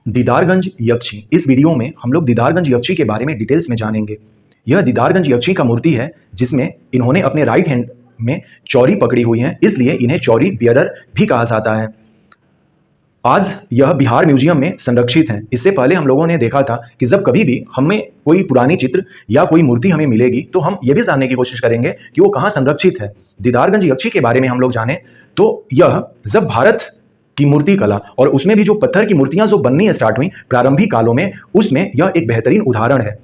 दीदारगंज यक्षी। इस वीडियो में हम लोग दीदारगंज यक्षी के बारे में डिटेल्स में जानेंगे। यह दीदारगंज यक्षी का मूर्ति है जिसमें इन्होंने अपने राइट हैंड में चौरी पकड़ी हुई है, इसलिए इन्हें चौरी बियरर भी कहा जाता है। आज यह बिहार म्यूजियम में संरक्षित है। इससे पहले हम लोगों ने देखा था कि जब कभी भी हमें कोई पुरानी चित्र या कोई मूर्ति हमें मिलेगी तो हम ये भी जानने की कोशिश करेंगे कि वो कहाँ संरक्षित है। दीदारगंज यक्षी के बारे में हम लोग जाने तो यह जब भारत की मूर्ति कला और उसमें भी जो पत्थर की मूर्तियां जो बननी स्टार्ट हुई प्रारंभिक कालों में, उसमें यह एक बेहतरीन उदाहरण है।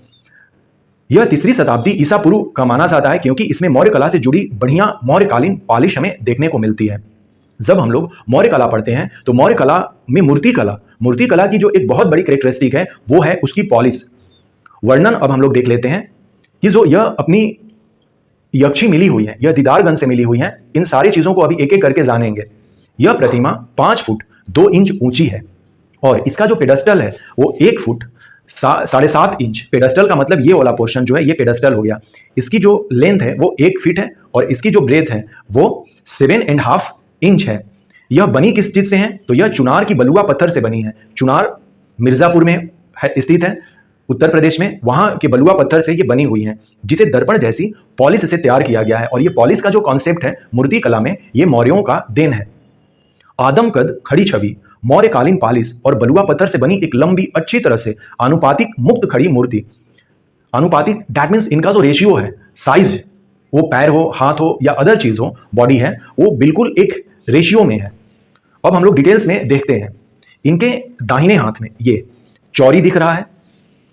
यह 3री शताब्दी ईसा पूर्व का माना जाता है क्योंकि इसमें मौर्य कला से जुड़ी बढ़िया मौर्यकालीन पॉलिश हमें देखने को मिलती है। जब हम लोग मौर्य कला पढ़ते हैं तो मौर्य कला में मूर्ति कला की जो एक बहुत बड़ी कैरेक्टरिस्टिक है वो है उसकी पॉलिश। वर्णन अब हम लोग देख लेते हैं कि जो यह अपनी यक्षी मिली हुई है, यह दीदारगंज से मिली हुई है। इन सारी चीजों को अभी एक एक करके जानेंगे। यह प्रतिमा 5 फुट 2 इंच ऊंची है और इसका जो पेडस्टल है वो 1 फुट 7.5 इंच। पेडस्टल का मतलब ये वाला पोर्शन जो है ये पेडस्टल हो गया। इसकी जो लेंथ है वो 1 फीट है और इसकी जो ब्रेथ है वो 7.5 इंच है। यह बनी किस चीज से है तो यह चुनार की बलुआ पत्थर से बनी है। चुनार मिर्जापुर में स्थित है, उत्तर प्रदेश में। वहां के बलुआ पत्थर से ये बनी हुई है जिसे दर्पण जैसी पॉलिश से तैयार किया गया है। और ये पॉलिश का जो कॉन्सेप्ट है मूर्ति कला में ये मौर्यों का देन है। आदमकद खड़ी छवि, मौर्यकालीन पॉलिश और बलुआ पत्थर से बनी एक लंबी अच्छी तरह से आनुपातिक मुक्त खड़ी मूर्ति। आनुपातिक दैट मीन्स इनका जो रेशियो है, साइज, वो पैर हो, हाथ हो या अदर चीज हो, बॉडी है, वो बिल्कुल एक रेशियो में है। अब हम लोग डिटेल्स में देखते हैं। इनके दाहिने हाथ में ये चौरी दिख रहा है,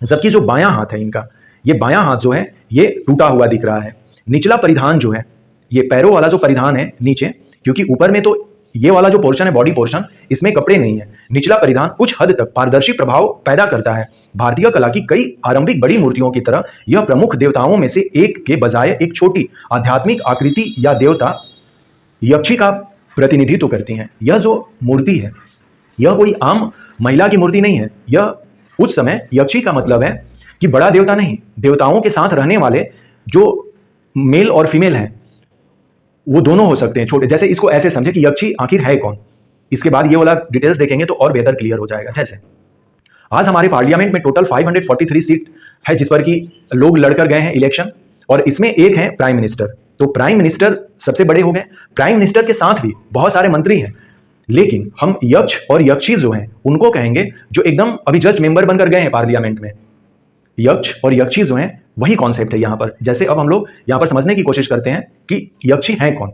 जबकि जो बायां हाथ है इनका, ये बायां हाथ जो है ये टूटा हुआ दिख रहा है। निचला परिधान जो है ये पैरों वाला जो परिधान है नीचे, क्योंकि ऊपर में तो ये वाला जो पोर्शन है बॉडी पोर्शन, इसमें कपड़े नहीं है। निचला परिधान कुछ हद तक पारदर्शी प्रभाव पैदा करता है। भारतीय कला की कई आरंभिक बड़ी मूर्तियों की तरह यह प्रमुख देवताओं में से एक के बजाय एक छोटी आध्यात्मिक आकृति या देवता यक्षी का प्रतिनिधित्व करती हैं। यह जो मूर्ति है यह कोई आम महिला की मूर्ति नहीं है। यह उस समय यक्षी का मतलब है कि बड़ा देवता नहीं, देवताओं के साथ रहने वाले जो मेल और फीमेल हैं वो दोनों हो सकते हैं, छोटे। जैसे इसको ऐसे समझे कि यक्षी आखिर है कौन। इसके बाद ये वाला डिटेल्स देखेंगे तो और बेहतर क्लियर हो जाएगा। जैसे आज हमारे पार्लियामेंट में टोटल 543 सीट है जिस पर कि लोग लड़कर गए हैं इलेक्शन, और इसमें एक है प्राइम मिनिस्टर। तो प्राइम मिनिस्टर सबसे बड़े हो गए। प्राइम मिनिस्टर के साथ भी बहुत सारे मंत्री हैं, लेकिन हम यक्ष और यक्षी जो हैं उनको कहेंगे जो एकदम अभी जस्ट मेंबर बनकर गए हैं पार्लियामेंट में। यक्ष और यक्षी जो हैं वही कॉन्सेप्ट है यहाँ पर। जैसे अब हम लोग यहाँ पर समझने की कोशिश करते हैं कि यक्षी है कौन।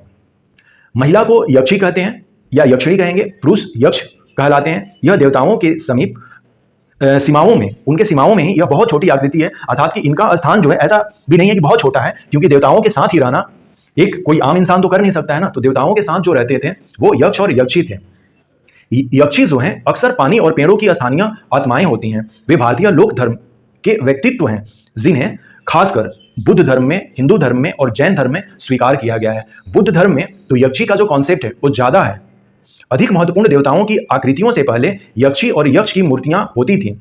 महिला को यक्षी कहते हैं या यक्षिणी कहेंगे, पुरुष यक्ष कहलाते हैं। यह देवताओं के समीप सीमाओं में, उनके सीमाओं में ही यह बहुत छोटी आकृति है, अर्थात कि इनका स्थान जो है ऐसा भी नहीं है कि बहुत छोटा है, क्योंकि देवताओं के साथ ही रहना एक कोई आम इंसान तो कर नहीं सकता है ना। तो देवताओं के साथ जो रहते थे वो यक्ष और यक्षी थे। यक्षी जो हैं अक्सर पानी और पेड़ों की स्थानीय आत्माएं होती हैं। वे भारतीय लोक धर्म के व्यक्तित्व हैं जिन्हें खासकर बुद्ध धर्म में, हिंदू धर्म में और जैन धर्म में स्वीकार किया गया है। बुद्ध धर्म में तो यक्षी का जो कॉन्सेप्ट है वो ज्यादा है। अधिक महत्वपूर्ण देवताओं की आकृतियों से पहले यक्षी और यक्ष की मूर्तियां होती थी।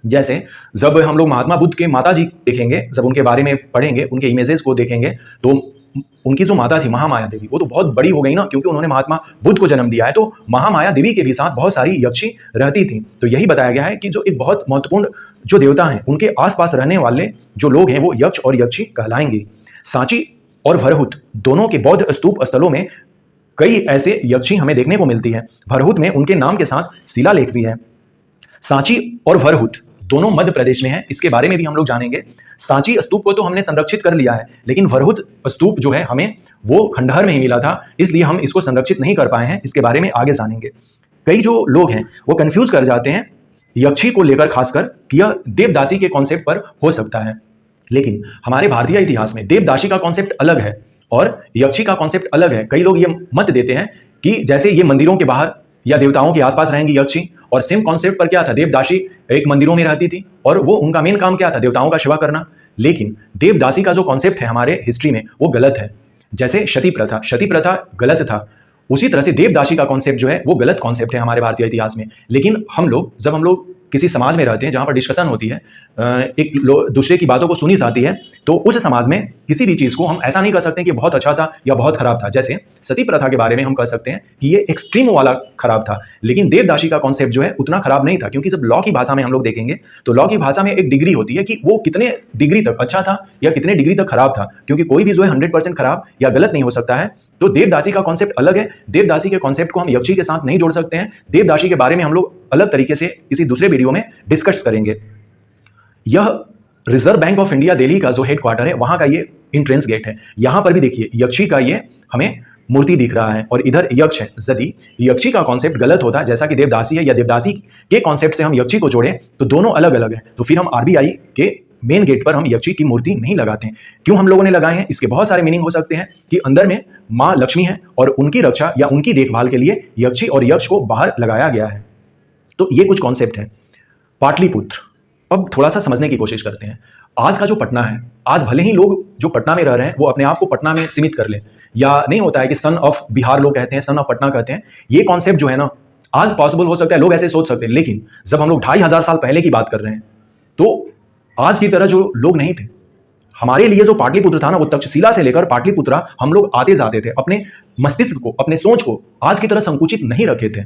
जैसे जब हम लोग महात्मा बुद्ध के माता जी देखेंगे, जब उनके बारे में पढ़ेंगे, उनके इमेजेस को देखेंगे, तो उनकी जो माता थी महामाया देवी, वो तो बहुत बड़ी हो गई ना, क्योंकि उन्होंने महात्मा बुद्ध को जन्म दिया है। तो महामाया देवी के भी साथ बहुत सारी यक्षी रहती थी। तो यही बताया गया है कि जो एक बहुत महत्वपूर्ण जो देवता हैं उनके आसपास रहने वाले जो लोग हैं वो यक्ष और यक्षी कहलाएंगे। सांची और भरहुत दोनों के बौद्ध स्तूप स्थलों में कई ऐसे यक्षी हमें देखने को मिलती है। भरहुत में उनके नाम के साथ शिलालेख भी है। सांची और भरहुत दोनों मध्य प्रदेश में है, इसके बारे में भी हम लोग जानेंगे। सांची स्तूप को तो हमने संरक्षित कर लिया है, लेकिन भरहुत स्तूप जो है हमें वो खंडहर में ही मिला था, इसलिए हम इसको संरक्षित नहीं कर पाए हैं। इसके बारे में आगे जानेंगे। कई जो लोग हैं वो कंफ्यूज कर जाते हैं यक्षी को लेकर, खासकर कि यह देवदासी के कॉन्सेप्ट पर हो सकता है। लेकिन हमारे भारतीय इतिहास में देवदासी का कॉन्सेप्ट अलग है और यक्षी का कॉन्सेप्ट अलग है। कई लोग ये मत देते हैं कि जैसे ये मंदिरों के बाहर या देवताओं के आसपास रहेंगी यक्षी, और सेम कॉन्सेप्ट पर क्या था, देवदासी एक मंदिरों में रहती थी और वो उनका मेन काम क्या था, देवताओं का सेवा करना। लेकिन देवदासी का जो कॉन्सेप्ट है हमारे हिस्ट्री में वो गलत है। जैसे सती प्रथा गलत था, उसी तरह से देवदासी का कॉन्सेप्ट जो है वो गलत कॉन्सेप्ट है हमारे भारतीय इतिहास में। लेकिन जब हम लोग किसी समाज में रहते हैं जहाँ पर डिस्कशन होती है, एक दूसरे की बातों को सुनी जाती है, तो उस समाज में किसी भी चीज़ को हम ऐसा नहीं कर सकते कि बहुत अच्छा था या बहुत खराब था। जैसे सती प्रथा के बारे में हम कह सकते हैं कि ये एक्सट्रीम वाला खराब था, लेकिन देवदासी का कॉन्सेप्ट जो है उतना खराब नहीं था, क्योंकि जब लॉ की भाषा में हम लोग देखेंगे तो लॉ की भाषा में एक डिग्री होती है कि वो कितने डिग्री तक अच्छा था या कितने डिग्री तक खराब था, क्योंकि कोई भी जो है 100% खराब या गलत नहीं हो सकता है। तो देवदासी का कॉन्सेप्ट अलग है। देवदासी के कॉन्सेप्ट को हम यक्षी के साथ नहीं जोड़ सकते हैं। देवदासी के बारे में हम लोग अलग तरीके से किसी दूसरे वीडियो में डिस्कस करेंगे। यह reserve bank of India Delhi का जो हेडक्वार्टर है वहां का ये एंट्रेंस गेट है। यहां पर भी देखिए यक्षी का ये हमें मूर्ति दिख रहा है और इधर यक्ष है। यदि यक्षी का कॉन्सेप्ट गलत होता जैसा कि देवदासी है या देवदासी के कॉन्सेप्ट से हम यक्षी को जोड़ें तो दोनों अलग अलग है, तो फिर हम आरबीआई के मेन गेट पर हम यक्षी की मूर्ति नहीं लगाते हैं। क्यों हम लोगों ने लगाए हैं, इसके बहुत सारे मीनिंग हो सकते हैं कि अंदर में माँ लक्ष्मी है और उनकी रक्षा या उनकी देखभाल के लिए यक्षी और यक्ष को बाहर लगाया गया है। तो ये कुछ कॉन्सेप्ट है। पाटलिपुत्र, अब थोड़ा सा समझने की कोशिश करते हैं। आज का जो पटना है, आज भले ही लोग जो पटना में रह रहे हैं वो अपने आप को पटना में सीमित कर ले, या नहीं होता है कि सन ऑफ बिहार लोग कहते हैं, सन ऑफ पटना कहते हैं। ये कॉन्सेप्ट जो है ना आज पॉसिबल हो सकता है, लोग ऐसे सोच सकते हैं, लेकिन जब हम लोग 2500 साल पहले की बात कर रहे हैं तो आज की तरह जो लोग नहीं थे। हमारे लिए जो पाटलिपुत्र था ना, वो तक्षशिला से लेकर पाटलिपुत्रा हम लोग आते जाते थे, अपने मस्तिष्क को, अपने सोच को आज की तरह संकुचित नहीं रखे थे।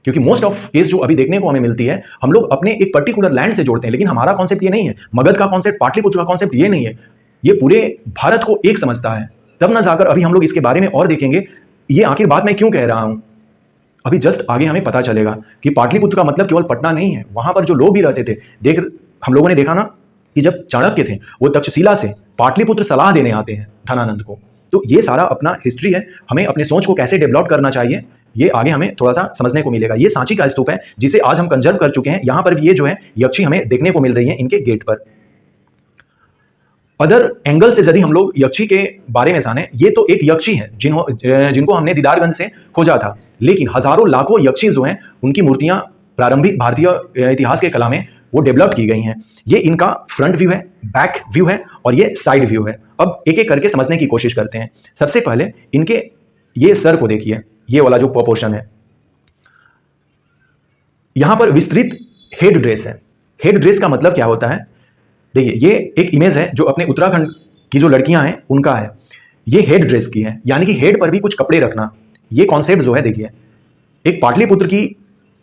क्योंकि मोस्ट ऑफ केस जो अभी देखने को हमें मिलती है, हम लोग अपने एक पर्टिकुलर लैंड से जोड़ते हैं, लेकिन हमारा कॉन्सेप्ट ये नहीं है। मगध का कॉन्सेप्ट, पाटलिपुत्र का कॉन्सेप्ट ये नहीं है। ये पूरे भारत को एक समझता है। तब ना जाकर अभी हम लोग इसके बारे में और देखेंगे ये आखिर बात मैं क्यों कह रहा हूं। अभी जस्ट आगे हमें पता चलेगा कि पाटलिपुत्र का मतलब केवल पटना नहीं है, वहां पर जो लोग भी रहते थे। हम लोगों ने देखा ना कि जब चाणक्य थे वो तक्षशिला से पाटलिपुत्र सलाह देने आते हैं धनानंद को। तो ये सारा अपना हिस्ट्री है। हमें अपने सोच को कैसे डेवलप करना चाहिए ये आगे हमें थोड़ा सा समझने को मिलेगा। ये सांची का स्तूप है जिसे आज हम कंजर्व कर चुके हैं। यहां पर भी ये जो है यक्षी हमें देखने को मिल रही है इनके गेट पर। अदर एंगल से यदि हम लोग यक्षी के बारे में जाने, ये तो एक यक्षी है जिनको हमने दीदारगंज से खोजा था, लेकिन हजारों लाखों यक्षी जो हैं उनकी मूर्तियां प्रारंभिक भारतीय इतिहास के कला में वो डेवलप की गई हैं। ये इनका फ्रंट व्यू है, बैक व्यू है और ये साइड व्यू है। अब एक एक करके समझने की कोशिश करते हैं। सबसे पहले इनके ये सर को देखिए, ये वाला जो प्रोपोर्शन है, यहां पर विस्तृत हेड ड्रेस है। हेड ड्रेस का मतलब क्या होता है, देखिए ये एक इमेज है जो अपने उत्तराखंड की जो लड़कियां हैं उनका है। ये हेड ड्रेस की है, यानी कि हेड पर भी कुछ कपड़े रखना। ये कॉन्सेप्ट जो है देखिए एक पाटलिपुत्र की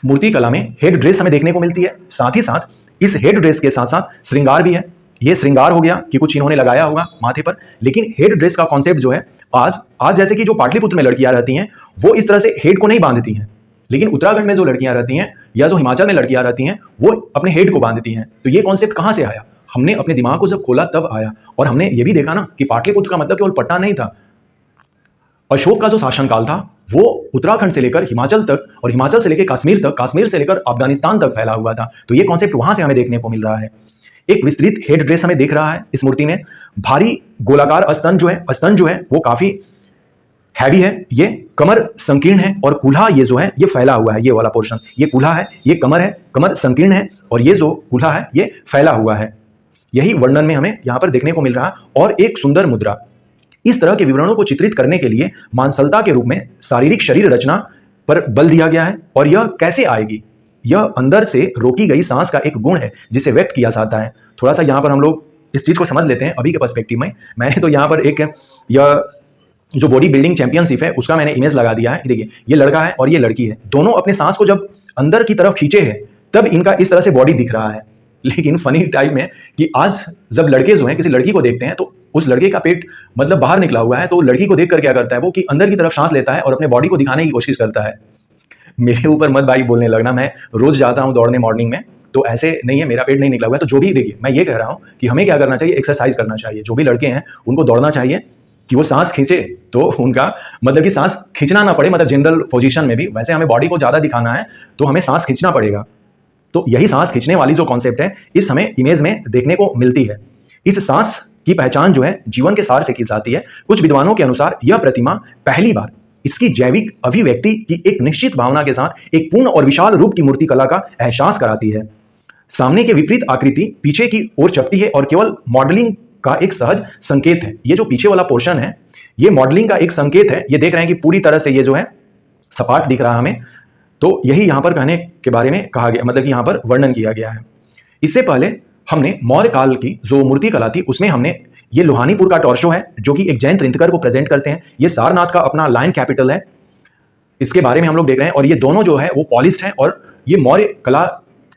मूर्ति कला में हेड ड्रेस हमें देखने को मिलती है। साथ ही साथ इस हेड ड्रेस के साथ साथ श्रृंगार भी है। ये श्रृंगार हो गया कि कुछ इन्होंने लगाया होगा माथे पर, लेकिन हेड ड्रेस का कॉन्सेप्ट जो है आज जैसे कि जो पाटलिपुत्र में लड़कियां रहती हैं वो इस तरह से हेड को नहीं बांधती हैं, लेकिन उत्तराखंड में जो लड़कियां रहती हैं या जो हिमाचल में लड़कियां रहती हैं वो अपने हेड को बांधती हैं। तो ये कॉन्सेप्ट कहां से आया, हमने अपने दिमाग को जब खोला तब आया। और हमने ये भी देखा ना कि पाटलिपुत्र का मतलब केवल पटना नहीं था। अशोक का जो शासनकाल था वो उत्तराखंड से लेकर हिमाचल तक और हिमाचल से लेकर कश्मीर तक, कश्मीर से लेकर अफगानिस्तान तक फैला हुआ था। तो ये कॉन्सेप्ट वहां से हमें देखने को मिल रहा है। एक विस्तृत हेड ड्रेस हमें दिख रहा है इस मूर्ति में। भारी गोलाकार स्तन जो है वो काफी हैवी है। ये कमर संकीर्ण है और कूल्हा ये जो है ये फैला हुआ है। ये वाला पोर्शन ये कूल्हा है, ये कमर है, कमर संकीर्ण है और ये जो कूल्हा है ये फैला हुआ है। यही वर्णन में हमें यहां पर देखने को मिल रहा है। और एक सुंदर मुद्रा। इस तरह के विवरणों को चित्रित करने के लिए मांसलता के रूप में शारीरिक शरीर रचना पर बल दिया गया है। और यह कैसे आएगी, यह अंदर से रोकी गई सांस का एक गुण है जिसे व्यक्त किया जाता है। थोड़ा सा यहां पर हम लोग इस चीज को समझ लेते हैं अभी के पर्सपेक्टिव में। मैंने तो यहां पर एक यह जो बॉडी बिल्डिंग चैंपियनशिप है उसका मैंने इमेज लगा दिया है। देखिए ये लड़का है और ये लड़की है, दोनों अपने सांस को जब अंदर की तरफ खींचे हैं तब इनका इस तरह से बॉडी दिख रहा है। लेकिन फनी टाइम में कि आज जब लड़के जो हैं किसी लड़की को देखते हैं तो उस लड़के का पेट मतलब बाहर निकला हुआ है, तो लड़की को देखकर क्या करता है वो कि अंदर की तरफ सांस लेता है और अपने बॉडी को दिखाने की कोशिश करता है। मेरे ऊपर मत भाई बोलने लगना, मैं रोज जाता हूं दौड़ने मॉर्निंग में, तो ऐसे नहीं है, मेरा पेट नहीं निकला हुआ है। तो जो भी देखिए मैं ये कह रहा हूं कि हमें क्या करना चाहिए, एक्सरसाइज करना चाहिए। जो भी लड़के हैं उनको दौड़ना चाहिए कि वो सांस खींचे, तो उनका मतलब कि सांस खींचना ना पड़े, मतलब जनरल पोजीशन में भी। वैसे हमें बॉडी को ज्यादा दिखाना है तो हमें सांस खींचना पड़ेगा। तो यही सांस खींचने वाली जो कॉन्सेप्ट है इस हमें इमेज में देखने को मिलती है। इस सांस की पहचान जो है जीवन के सार से की जाती है। कुछ विद्वानों के अनुसार यह प्रतिमा पहली बार इसकी जैविक अभिव्यक्ति की एक निश्चित भावना के साथ एक पूर्ण और विशाल रूप की मूर्ति कला का एहसास कराती है। सामने के विपरीत आकृति पीछे की ओर चपटी है और केवल मॉडलिंग का एक सहज संकेत है। ये जो पीछे वाला पोर्शन है ये मॉडलिंग का एक संकेत है। ये देख रहे हैं कि पूरी तरह से ये जो है सपाट दिख रहा है हमें। तो यही यहाँ पर कहने के बारे में कहा गया, मतलब कि यहाँ पर वर्णन किया गया है। इससे पहले हमने मौर्य काल की जो मूर्ति कला थी उसमें हमने ये लोहानीपुर का टॉर्शो है जो कि एक जैन तीर्थंकर को प्रेजेंट करते हैं। ये सारनाथ का अपना लायन कैपिटल है, इसके बारे में हम लोग देख रहे हैं। और ये दोनों जो है वो पॉलिश्ड है और ये मौर्य कला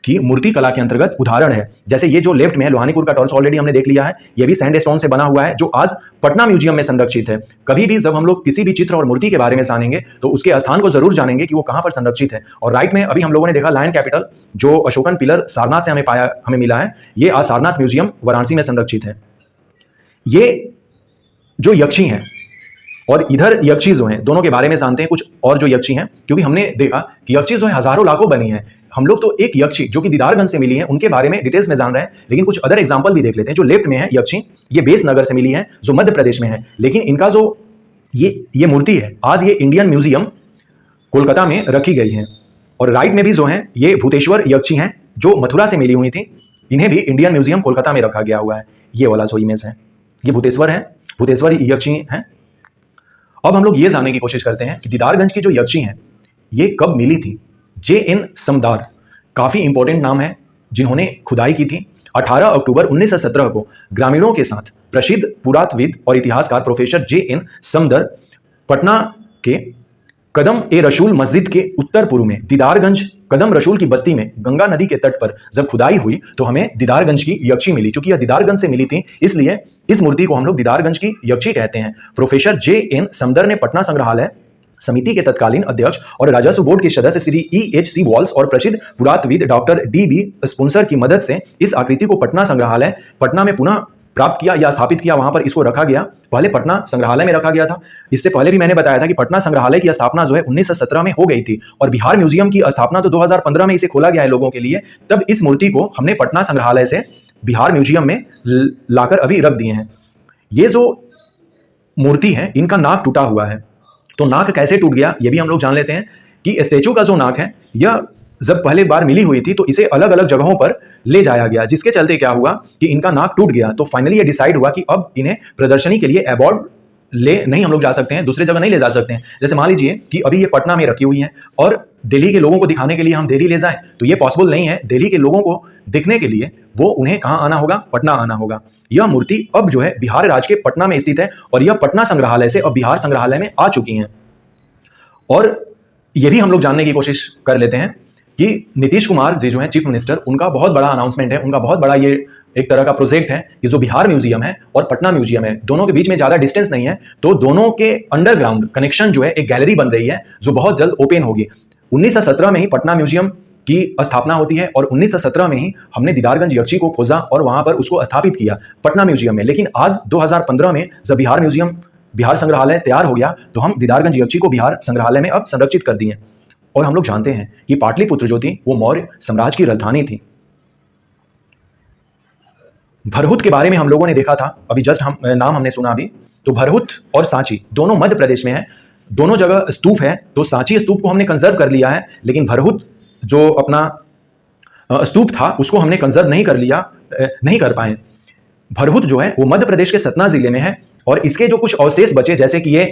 की मूर्ति कला के अंतर्गत उदाहरण है। जैसे ये जो लेफ्ट में है लोहानीपुर का टॉर्च ऑलरेडी हमने देख लिया है, ये भी सैंडस्टोन से बना हुआ है जो आज पटना म्यूजियम में संरक्षित है। कभी भी जब हम लोग किसी भी चित्र और मूर्ति के बारे में जानेंगे तो उसके स्थान को जरूर जानेंगे कि वो कहां पर संरक्षित है। और राइट में अभी हम लोगों ने देखा लायन कैपिटल जो अशोकन पिलर सारनाथ से हमें मिला है, ये आज सारनाथ म्यूजियम वाराणसी में संरक्षित है। ये जो यक्षी हैं और इधर यक्षी जो हैं, दोनों के बारे में जानते हैं कुछ और जो यक्षी हैं, क्योंकि हमने देखा कि यक्षी जो है हजारों लाखों बनी है। हम लोग तो एक यक्षी जो कि दीदारगंज से मिली है उनके बारे में डिटेल्स में जान रहे हैं, लेकिन कुछ अदर एग्जांपल भी देख लेते हैं। जो लेफ्ट में है यक्षी, ये बेस नगर से मिली है जो मध्य प्रदेश में है, लेकिन इनका जो ये मूर्ति है आज ये इंडियन म्यूजियम कोलकाता में रखी गई है। और राइट में भी जो है ये भूतेश्वर यक्षी हैं जो मथुरा से मिली हुई थी, इन्हें भी इंडियन म्यूजियम कोलकाता में रखा गया हुआ है। ये वाला जो इमेज है ये भूतेश्वर है, भूतेश्वर यक्षी हैं। अब हम लोग ये जानने की कोशिश करते हैं कि दीदारगंज की जो यक्षी हैं ये कब मिली थी। J.N. समदार काफी इंपॉर्टेंट नाम है जिन्होंने खुदाई की थी। 18 अक्टूबर 1917 को ग्रामीणों के साथ प्रसिद्ध पुरातत्वविद और इतिहासकार प्रोफेसर J.N. समदर पटना के कदम ए रसूल मस्जिद के उत्तर पूर्व में दीदारगंज कदम रसूल की बस्ती में गंगा नदी के तट पर जब खुदाई हुई तो हमें दीदारगंज की यक्षी मिली। चूंकि यह दीदारगंज से मिली थी इसलिए इस मूर्ति को हम लोग दीदारगंज की यक्षी कहते हैं। Professor J.N. समदर ने पटना संग्रहालय समिति के तत्कालीन अध्यक्ष और राजस्व बोर्ड के सदस्य श्री E.H.C. वॉल्स और प्रसिद्ध पुरातत्वविद डॉक्टर D.B. स्पुंसर की मदद से इस आकृति को पटना संग्रहालय पटना में पुनः प्राप्त किया या स्थापित किया, वहां पर इसको रखा गया। पहले पटना संग्रहालय में रखा गया था। इससे पहले भी मैंने बताया था कि पटना संग्रहालय की स्थापना जो है 1917 में हो गई थी और बिहार म्यूजियम की स्थापना तो 2015 में इसे खोला गया है लोगों के लिए। तब इस मूर्ति को हमने पटना संग्रहालय से बिहार म्यूजियम में लाकर अभी रख दिए हैं। ये जो मूर्ति है इनका नाक टूटा हुआ है, तो नाक कैसे टूट गया ये भी हम लोग जान लेते हैं कि स्टैचू का जो नाक है यह जब पहले बार मिली हुई थी तो इसे अलग अलग जगहों पर ले जाया गया, जिसके चलते क्या हुआ कि इनका नाक टूट गया। तो फाइनली ये डिसाइड हुआ कि अब इन्हें प्रदर्शनी के लिए अवार्ड ले नहीं हम लोग जा सकते हैं, दूसरे जगह नहीं ले जा सकते हैं। जैसे मान लीजिए कि अभी ये पटना में रखी हुई है और दिल्ली के लोगों को दिखाने के लिए हम दिल्ली ले जाएं तो ये पॉसिबल नहीं है। दिल्ली के लोगों को दिखने के लिए वो उन्हें कहाँ आना होगा, पटना आना होगा। यह मूर्ति अब जो है बिहार राज्य के पटना में स्थित है और यह पटना संग्रहालय से अब बिहार संग्रहालय में आ चुकी हैं। और ये भी हम लोग जानने की कोशिश कर लेते हैं कि नीतीश कुमार जी जो है चीफ मिनिस्टर, उनका बहुत बड़ा अनाउंसमेंट है, उनका बहुत बड़ा ये एक तरह का प्रोजेक्ट है कि जो बिहार म्यूजियम है और पटना म्यूजियम है दोनों के बीच में ज्यादा डिस्टेंस नहीं है, तो दोनों के अंडरग्राउंड कनेक्शन जो है एक गैलरी बन रही है जो बहुत जल्द ओपन होगी। 1917 में ही पटना म्यूजियम की स्थापना होती है और 1917 में ही हमने दीदारगंज यक्षी को खोजा और वहां पर उसको स्थापित किया पटना म्यूजियम में। लेकिन आज 2015 में जब बिहार संग्रहालय तैयार हो गया तो हम दीदारगंज यक्षी को बिहार संग्रहालय में अब संरक्षित कर दिए। और हम लोग जानते हैं कि पाटलिपुत्र जो थी वो मौर्य साम्राज्य की राजधानी थी। भरहुत के बारे में हम लोगों ने देखा था, अभी जस्ट नाम हमने सुना अभी। तो भरहुत और सांची दोनों मध्य प्रदेश में है, दोनों जगह स्तूप है। तो सांची स्तूप को हमने कंजर्व कर लिया है, लेकिन भरहुत जो अपना स्तूप था उसको हमने कंजर्व नहीं कर पाए। भरहुत जो है वो मध्य प्रदेश के सतना जिले में है और इसके जो कुछ अवशेष बचे, जैसे कि ये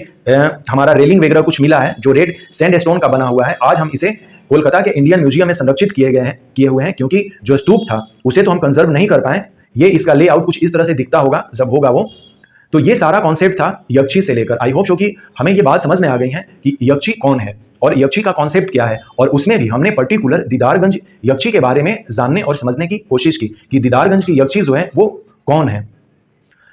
हमारा रेलिंग वगैरह कुछ मिला है जो रेड सैंडस्टोन का बना हुआ है, आज हम इसे कोलकाता के इंडियन म्यूजियम में संरक्षित किए हुए हैं क्योंकि जो स्तूप था उसे तो हम कंजर्व नहीं कर पाए। ये इसका लेआउट कुछ इस तरह से दिखता होगा जब होगा वो। तो ये सारा कॉन्सेप्ट था यक्षी से लेकर। आई होप सो कि हमें ये बात समझ में आ गई है कि यक्षी कौन है और यक्षी का कॉन्सेप्ट क्या है, और उसमें भी हमने पर्टिकुलर दीदारगंज यक्षी के बारे में जानने और समझने की कोशिश की कि दीदारगंज की यक्षी जो है वो कौन है।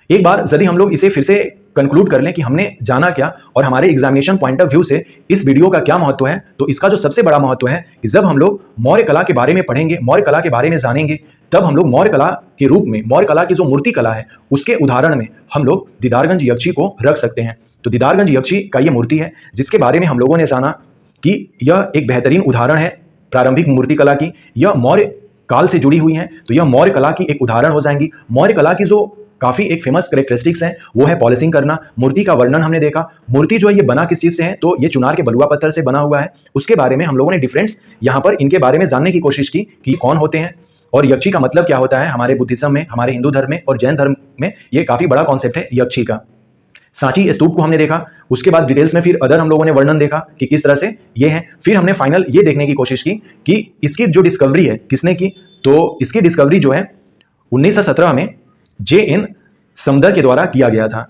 एक बार यदि हम लोग इसे फिर से कंक्लूड कर लें कि हमने जाना क्या और हमारे एग्जामिनेशन पॉइंट ऑफ व्यू से इस वीडियो का क्या महत्व है, तो इसका जो सबसे बड़ा महत्व है कि जब हम लोग मौर्य कला के बारे में पढ़ेंगे, मौर्य कला के बारे में जानेंगे, तब हम लोग मौर्य कला के रूप में, मौर्य कला की जो मूर्ति कला है उसके उदाहरण में हम लोग दीदारगंज यक्षी को रख सकते हैं। तो दीदारगंज यक्षी का ये मूर्ति है जिसके बारे में हम लोगों ने जाना कि यह एक बेहतरीन उदाहरण है प्रारंभिक मूर्ति कला की। यह मौर्य काल से जुड़ी हुई है, तो यह मौर्य कला की एक उदाहरण हो जाएंगी। मौर्य कला की जो काफी एक फेमस कैरेक्टरिस्टिक्स है वो है पॉलिशिंग करना। मूर्ति का वर्णन हमने देखा। मूर्ति जो है ये बना किस चीज से है, तो ये चुनार के बलुआ पत्थर से बना हुआ है। उसके बारे में हम लोगों ने डिफरेंस यहाँ पर इनके बारे में जानने की कोशिश की कि कौन होते हैं और यक्षी का मतलब क्या होता है हमारे बुद्धिज्म में, हमारे हिंदू धर्म में और जैन धर्म में। ये काफी बड़ा कॉन्सेप्ट है यक्षी का। सांची स्तूप को हमने देखा, उसके बाद डिटेल्स में फिर अदर हम लोगों ने वर्णन देखा कि किस तरह से ये है। फिर हमने फाइनल ये देखने की कोशिश की कि इसकी जो डिस्कवरी है किसने की, तो इसकी डिस्कवरी जो है 1917 में J.N. समदर के द्वारा किया गया था।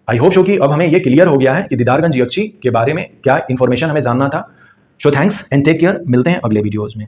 आई होप सो कि अब हमें ये क्लियर हो गया है कि दीदारगंज यक्षी के बारे में क्या इंफॉर्मेशन हमें जानना था। So thanks and take care, मिलते हैं अगले वीडियोज में।